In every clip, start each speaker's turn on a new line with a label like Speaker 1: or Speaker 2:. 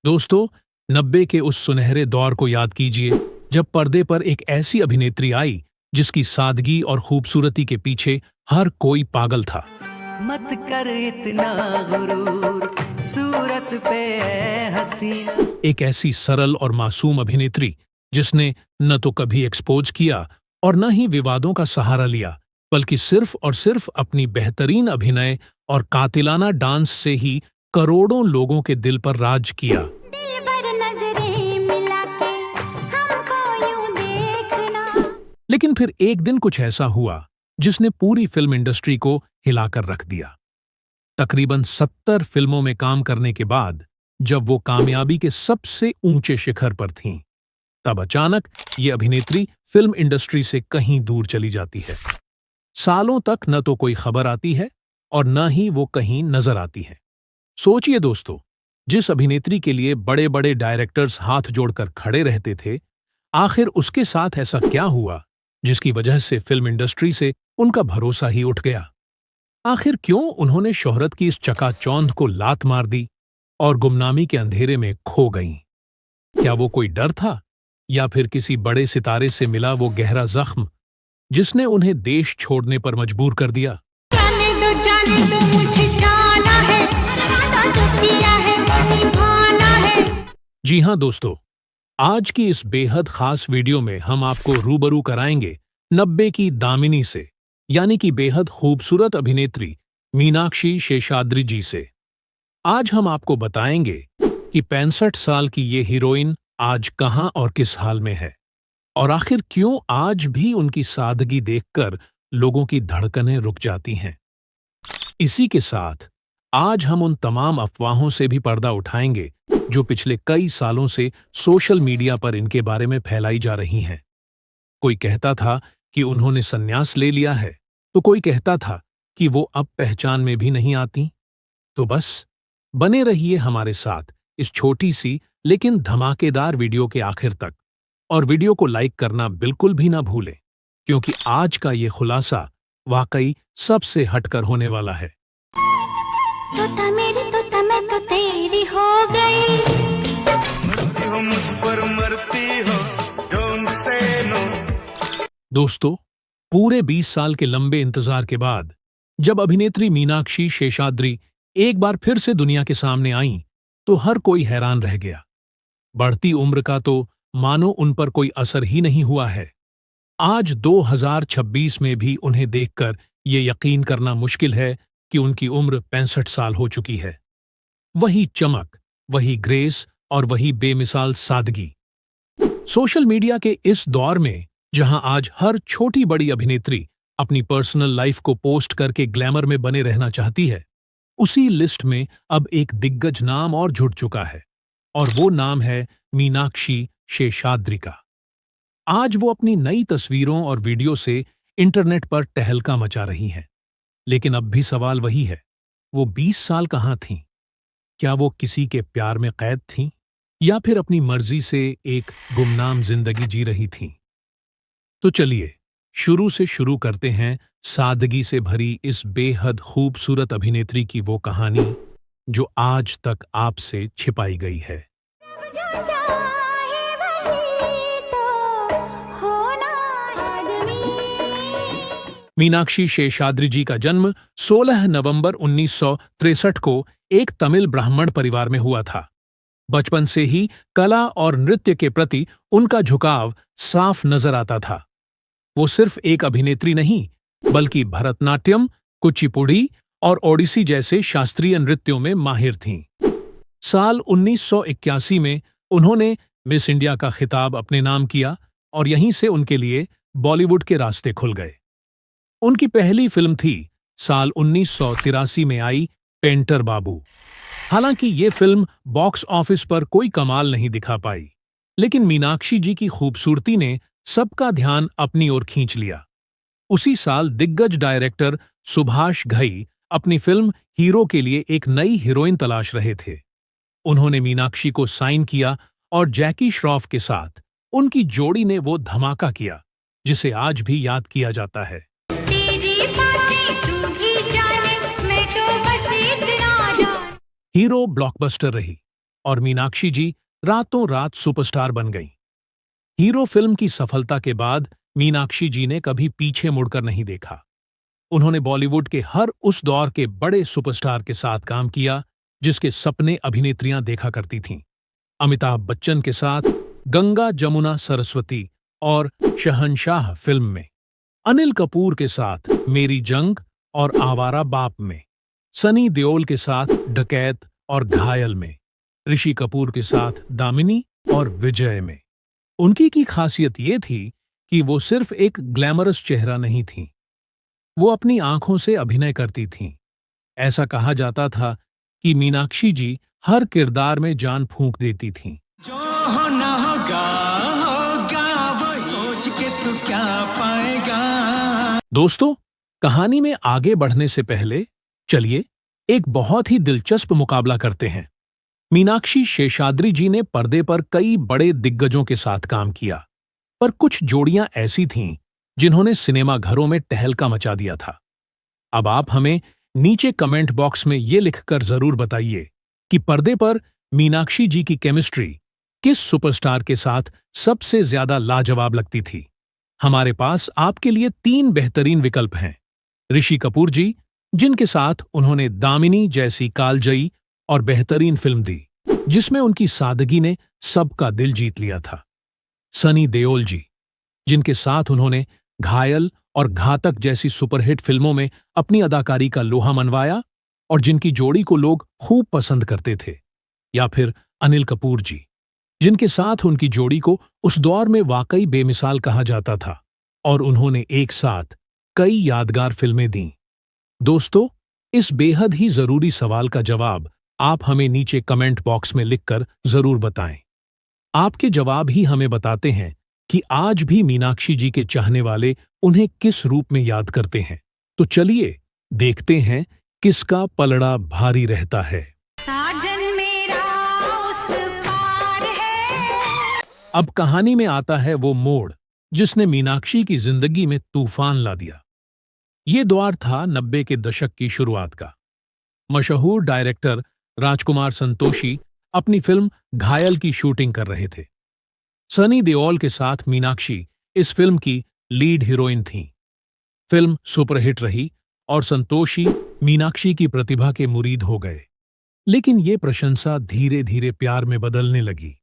Speaker 1: दोस्तों, 90 के उस सुनहरे दौर को याद कीजिए जब पर्दे पर एक ऐसी अभिनेत्री आई जिसकी सादगी और खूबसूरती के पीछे हर कोई पागल था।
Speaker 2: मत कर इतना गुरूर, सूरत पे है हसीना।
Speaker 1: एक ऐसी सरल और मासूम अभिनेत्री जिसने न तो कभी एक्सपोज किया और न ही विवादों का सहारा लिया, बल्कि सिर्फ और सिर्फ अपनी बेहतरीन अभिनय और कातिलाना डांस से ही करोड़ों लोगों के दिल पर राज किया। लेकिन फिर एक दिन कुछ ऐसा हुआ जिसने पूरी फिल्म इंडस्ट्री को हिलाकर रख दिया। तकरीबन 70 फिल्मों में काम करने के बाद जब वो कामयाबी के सबसे ऊंचे शिखर पर थीं, तब अचानक ये अभिनेत्री फिल्म इंडस्ट्री से कहीं दूर चली जाती है। सालों तक न तो कोई खबर आती है और न ही वो कहीं नजर आती है। सोचिए दोस्तों, जिस अभिनेत्री के लिए बड़े बड़े डायरेक्टर्स हाथ जोड़कर खड़े रहते थे, आखिर उसके साथ ऐसा क्या हुआ जिसकी वजह से फिल्म इंडस्ट्री से उनका भरोसा ही उठ गया? आखिर क्यों उन्होंने शोहरत की इस चकाचौंध को लात मार दी और गुमनामी के अंधेरे में खो गईं? क्या वो कोई डर था या फिर किसी बड़े सितारे से मिला वो गहरा जख्म जिसने उन्हें देश छोड़ने पर मजबूर कर दिया?
Speaker 3: जाने दो मुझे जाना है, वादा जो किया है निभाना है।
Speaker 1: जी हां दोस्तों, आज की इस बेहद खास वीडियो में हम आपको रूबरू कराएंगे 90 की दामिनी से, यानी कि बेहद खूबसूरत अभिनेत्री मीनाक्षी शेषाद्री जी से। आज हम आपको बताएंगे कि 65 साल की ये हीरोइन आज कहां और किस हाल में है, और आखिर क्यों आज भी उनकी सादगी देखकर लोगों की धड़कनें रुक जाती हैं। इसी के साथ आज हम उन तमाम अफवाहों से भी पर्दा उठाएंगे जो पिछले कई सालों से सोशल मीडिया पर इनके बारे में फैलाई जा रही हैं। कोई कहता था कि उन्होंने संन्यास ले लिया है, तो कोई कहता था कि वो अब पहचान में भी नहीं आती। तो बस बने रहिए हमारे साथ इस छोटी सी लेकिन धमाकेदार वीडियो के आखिर तक, और वीडियो को लाइक करना बिल्कुल भी ना भूलें, क्योंकि आज का ये खुलासा वाकई सबसे हटकर होने वाला है।
Speaker 3: तोता मेरी तोता मैं तो तेरी हो गई।
Speaker 2: मरती हो मुझ पर मरती हो, डोंट से नो।
Speaker 1: दोस्तों, पूरे 20 साल के लंबे इंतजार के बाद जब अभिनेत्री मीनाक्षी शेषाद्री एक बार फिर से दुनिया के सामने आईं, तो हर कोई हैरान रह गया। बढ़ती उम्र का तो मानो उन पर कोई असर ही नहीं हुआ है। आज 2026 में भी उन्हें देखकर ये यकीन करना मुश्किल है कि उनकी उम्र 65 साल हो चुकी है। वही चमक, वही ग्रेस और वही बेमिसाल सादगी। सोशल मीडिया के इस दौर में जहां आज हर छोटी बड़ी अभिनेत्री अपनी पर्सनल लाइफ को पोस्ट करके ग्लैमर में बने रहना चाहती है, उसी लिस्ट में अब एक दिग्गज नाम और जुड़ चुका है, और वो नाम है मीनाक्षी शेषाद्री का। आज वो अपनी नई तस्वीरों और वीडियो से इंटरनेट पर टहलका मचा रही हैं। लेकिन अब भी सवाल वही है, वो 20 साल कहाँ थीं? क्या वो किसी के प्यार में कैद थीं या फिर अपनी मर्जी से एक गुमनाम जिंदगी जी रही थीं? तो चलिए शुरू से शुरू करते हैं सादगी से भरी इस बेहद खूबसूरत अभिनेत्री की वो कहानी जो आज तक आपसे छिपाई गई है।
Speaker 3: जो चाहे वही तो होना आदमी।
Speaker 1: मीनाक्षी शेषाद्री जी का जन्म 16 नवंबर 1963 को एक तमिल ब्राह्मण परिवार में हुआ था। बचपन से ही कला और नृत्य के प्रति उनका झुकाव साफ नजर आता था। वो सिर्फ एक अभिनेत्री नहीं, बल्कि भरतनाट्यम, कुचिपुड़ी और ओडिसी जैसे शास्त्रीय नृत्यों में माहिर थीं। साल 1981 में उन्होंने मिस इंडिया का खिताब अपने नाम किया और यहीं से उनके लिए बॉलीवुड के रास्ते खुल गए। उनकी पहली फिल्म थी साल 1983 में आई पेंटर बाबू। हालांकि ये फिल्म बॉक्स ऑफिस पर कोई कमाल नहीं दिखा पाई, लेकिन मीनाक्षी जी की खूबसूरती ने सबका ध्यान अपनी ओर खींच लिया। उसी साल दिग्गज डायरेक्टर सुभाष घई अपनी फिल्म हीरो के लिए एक नई हीरोइन तलाश रहे थे। उन्होंने मीनाक्षी को साइन किया और जैकी श्रॉफ के साथ उनकी जोड़ी ने वो धमाका किया जिसे आज भी याद किया जाता है।
Speaker 3: तेरी बातें तू ही जाने, मैं तो बस इतना जान।
Speaker 1: हीरो ब्लॉकबस्टर रही, और मीनाक्षी जी रातों रात सुपरस्टार बन गईं। हीरो फिल्म की सफलता के बाद मीनाक्षी जी ने कभी पीछे मुड़कर नहीं देखा। उन्होंने बॉलीवुड के हर उस दौर के बड़े सुपरस्टार के साथ काम किया जिसके सपने अभिनेत्रियां देखा करती थीं। अमिताभ बच्चन के साथ गंगा जमुना सरस्वती और शहंशाह फिल्म में, अनिल कपूर के साथ मेरी जंग और आवारा बाप में, सनी देओल के साथ डकैत और घायल में, ऋषि कपूर के साथ दामिनी और विजय में। उनकी की खासियत ये थी कि वो सिर्फ एक ग्लैमरस चेहरा नहीं थीं, वो अपनी आंखों से अभिनय करती थीं। ऐसा कहा जाता था कि मीनाक्षी जी हर किरदार में जान फूंक देती थीं।
Speaker 4: जो होना होगा होगा, वो सोच के तू क्या पाएगा।
Speaker 1: दोस्तों, कहानी में आगे बढ़ने से पहले चलिए एक बहुत ही दिलचस्प मुकाबला करते हैं। मीनाक्षी शेषाद्री जी ने पर्दे पर कई बड़े दिग्गजों के साथ काम किया, पर कुछ जोड़ियां ऐसी थीं जिन्होंने सिनेमा घरों में टहलका मचा दिया था। अब आप हमें नीचे कमेंट बॉक्स में ये लिखकर जरूर बताइए कि पर्दे पर मीनाक्षी जी की केमिस्ट्री किस सुपरस्टार के साथ सबसे ज्यादा लाजवाब लगती थी। हमारे पास आपके लिए 3 बेहतरीन विकल्प हैं। ऋषि कपूर जी, जिनके साथ उन्होंने दामिनी जैसी कालजयी और बेहतरीन फिल्म दी, जिसमें उनकी सादगी ने सबका दिल जीत लिया था। सनी देओल जी, जिनके साथ उन्होंने घायल और घातक जैसी सुपरहिट फिल्मों में अपनी अदाकारी का लोहा मनवाया और जिनकी जोड़ी को लोग खूब पसंद करते थे। या फिर अनिल कपूर जी, जिनके साथ उनकी जोड़ी को उस दौर में वाकई बेमिसाल कहा जाता था और उन्होंने एक साथ कई यादगार फिल्में दीं। दोस्तों, इस बेहद ही जरूरी सवाल का जवाब आप हमें नीचे कमेंट बॉक्स में लिखकर जरूर बताएं। आपके जवाब ही हमें बताते हैं कि आज भी मीनाक्षी जी के चाहने वाले उन्हें किस रूप में याद करते हैं। तो चलिए देखते हैं किसका पलड़ा भारी रहता है।
Speaker 3: साजन मेरा उस पार है।
Speaker 1: अब कहानी में आता है वो मोड़ जिसने मीनाक्षी की जिंदगी में तूफान ला दिया। ये दौर था 90 के दशक की शुरुआत का। मशहूर डायरेक्टर राजकुमार संतोषी अपनी फिल्म घायल की शूटिंग कर रहे थे। सनी देओल के साथ मीनाक्षी इस फिल्म की लीड हीरोइन थीं। फिल्म सुपरहिट रही और संतोषी मीनाक्षी की प्रतिभा के मुरीद हो गए। लेकिन ये प्रशंसा धीरे धीरे प्यार में बदलने लगी।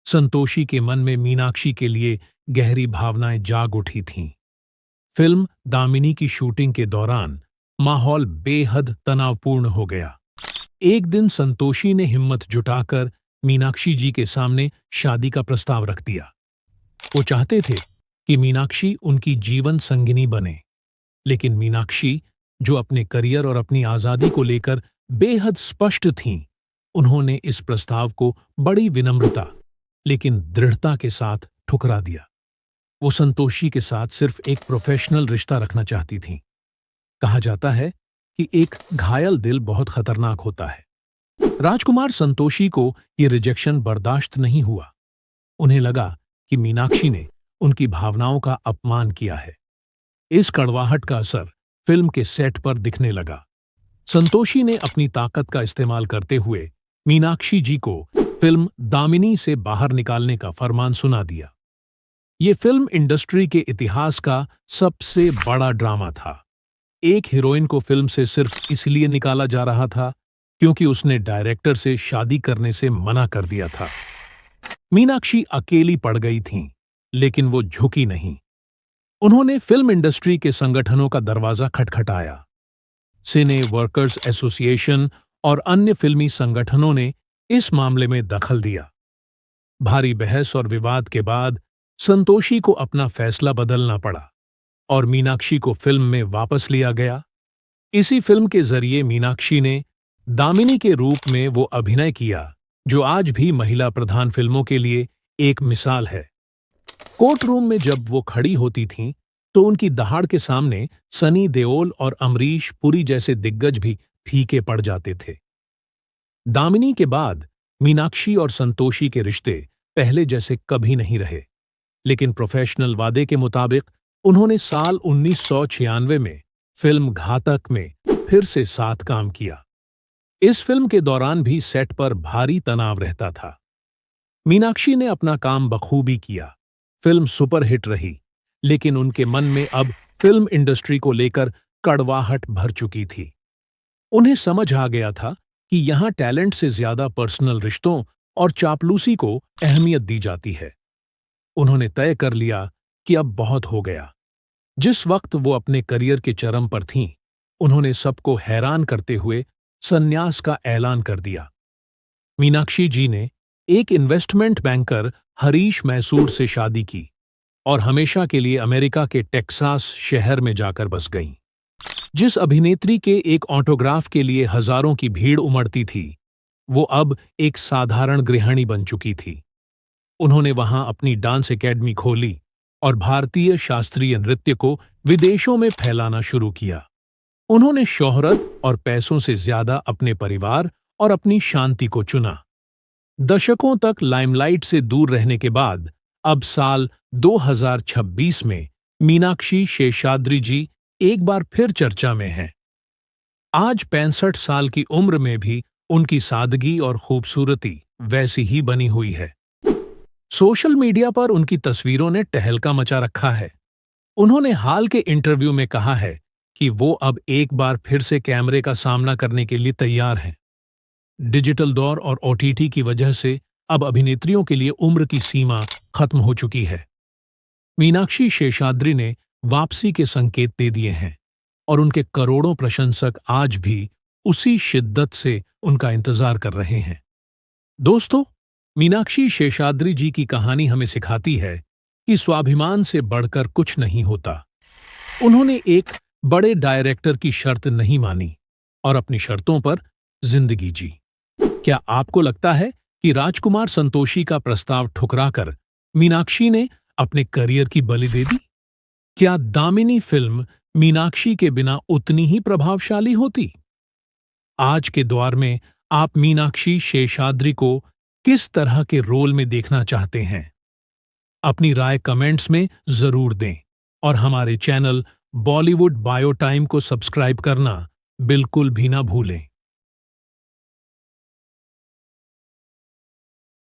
Speaker 1: संतोषी के मन में मीनाक्षी के लिए गहरी भावनाएं जाग उठी थीं। फिल्म दामिनी की शूटिंग के दौरान माहौल बेहद तनावपूर्ण हो गया। एक दिन संतोषी ने हिम्मत जुटाकर मीनाक्षी जी के सामने शादी का प्रस्ताव रख दिया। वो चाहते थे कि मीनाक्षी उनकी जीवन संगिनी बने, लेकिन मीनाक्षी, जो अपने करियर और अपनी आजादी को लेकर बेहद स्पष्ट थीं, उन्होंने इस प्रस्ताव को बड़ी विनम्रता लेकिन दृढ़ता के साथ ठुकरा दिया। वो संतोषी के साथ सिर्फ एक प्रोफेशनल रिश्ता रखना चाहती थीं। कहा जाता है कि एक घायल दिल बहुत खतरनाक होता है। राजकुमार संतोषी को ये रिजेक्शन बर्दाश्त नहीं हुआ। उन्हें लगा कि मीनाक्षी ने उनकी भावनाओं का अपमान किया है। इस कड़वाहट का असर फिल्म के सेट पर दिखने लगा। संतोषी ने अपनी ताकत का इस्तेमाल करते हुए मीनाक्षी जी को फिल्म दामिनी से बाहर निकालने का फरमान सुना दिया। ये फिल्म इंडस्ट्री के इतिहास का सबसे बड़ा ड्रामा था। एक हीरोइन को फिल्म से सिर्फ इसलिए निकाला जा रहा था क्योंकि उसने डायरेक्टर से शादी करने से मना कर दिया था। मीनाक्षी अकेली पड़ गई थीं, लेकिन वो झुकी नहीं। उन्होंने फिल्म इंडस्ट्री के संगठनों का दरवाजा खटखटाया। सिने वर्कर्स एसोसिएशन और अन्य फिल्मी संगठनों ने इस मामले में दखल दिया। भारी बहस और विवाद के बाद संतोषी को अपना फैसला बदलना पड़ा और मीनाक्षी को फिल्म में वापस लिया गया। इसी फिल्म के जरिए मीनाक्षी ने दामिनी के रूप में वो अभिनय किया जो आज भी महिला प्रधान फिल्मों के लिए एक मिसाल है। कोर्ट रूम में जब वो खड़ी होती थीं, तो उनकी दहाड़ के सामने सनी देओल और अमरीश पुरी जैसे दिग्गज भी फीके पड़ जाते थे। दामिनी के बाद मीनाक्षी और संतोषी के रिश्ते पहले जैसे कभी नहीं रहे, लेकिन प्रोफेशनल वादे के मुताबिक उन्होंने साल 1996 में फिल्म घातक में फिर से साथ काम किया। इस फिल्म के दौरान भी सेट पर भारी तनाव रहता था। मीनाक्षी ने अपना काम बखूबी किया। फिल्म सुपरहिट रही, लेकिन उनके मन में अब फिल्म इंडस्ट्री को लेकर कड़वाहट भर चुकी थी। उन्हें समझ आ गया था कि यहां टैलेंट से ज्यादा पर्सनल रिश्तों और चापलूसी को अहमियत दी जाती है। उन्होंने तय कर लिया कि अब बहुत हो गया। जिस वक्त वो अपने करियर के चरम पर थीं, उन्होंने सबको हैरान करते हुए संन्यास का ऐलान कर दिया। मीनाक्षी जी ने एक इन्वेस्टमेंट बैंकर हरीश मैसूर से शादी की और हमेशा के लिए अमेरिका के टेक्सास शहर में जाकर बस गईं। जिस अभिनेत्री के एक ऑटोग्राफ के लिए हजारों की भीड़ उमड़ती थी, वो अब एक साधारण गृहिणी बन चुकी थी। उन्होंने वहां अपनी डांस एकेडमी खोली और भारतीय शास्त्रीय नृत्य को विदेशों में फैलाना शुरू किया। उन्होंने शोहरत और पैसों से ज्यादा अपने परिवार और अपनी शांति को चुना। दशकों तक लाइमलाइट से दूर रहने के बाद अब साल 2026 में मीनाक्षी शेषाद्री जी एक बार फिर चर्चा में हैं। आज 65 साल की उम्र में भी उनकी सादगी और खूबसूरती वैसी ही बनी हुई है। सोशल मीडिया पर उनकी तस्वीरों ने टहलका मचा रखा है। उन्होंने हाल के इंटरव्यू में कहा है कि वो अब एक बार फिर से कैमरे का सामना करने के लिए तैयार हैं। डिजिटल दौर और ओटीटी की वजह से अब अभिनेत्रियों के लिए उम्र की सीमा खत्म हो चुकी है। मीनाक्षी शेषाद्री ने वापसी के संकेत दे दिए हैं और उनके करोड़ों प्रशंसक आज भी उसी शिद्दत से उनका इंतजार कर रहे हैं। दोस्तों, मीनाक्षी शेषाद्री जी की कहानी हमें सिखाती है कि स्वाभिमान से बढ़कर कुछ नहीं होता। उन्होंने एक बड़े डायरेक्टर की शर्त नहीं मानी और अपनी शर्तों पर जिंदगी जी। क्या आपको लगता है कि राजकुमार संतोषी का प्रस्ताव ठुकराकर मीनाक्षी ने अपने करियर की बलि दे दी? क्या दामिनी फिल्म मीनाक्षी के बिना उतनी ही प्रभावशाली होती? आज के दौर में आप मीनाक्षी शेषाद्री को किस तरह के रोल में देखना चाहते हैं? अपनी राय कमेंट्स में जरूर दें और हमारे चैनल बॉलीवुड बायो टाइम को सब्सक्राइब करना बिल्कुल भी ना भूलें।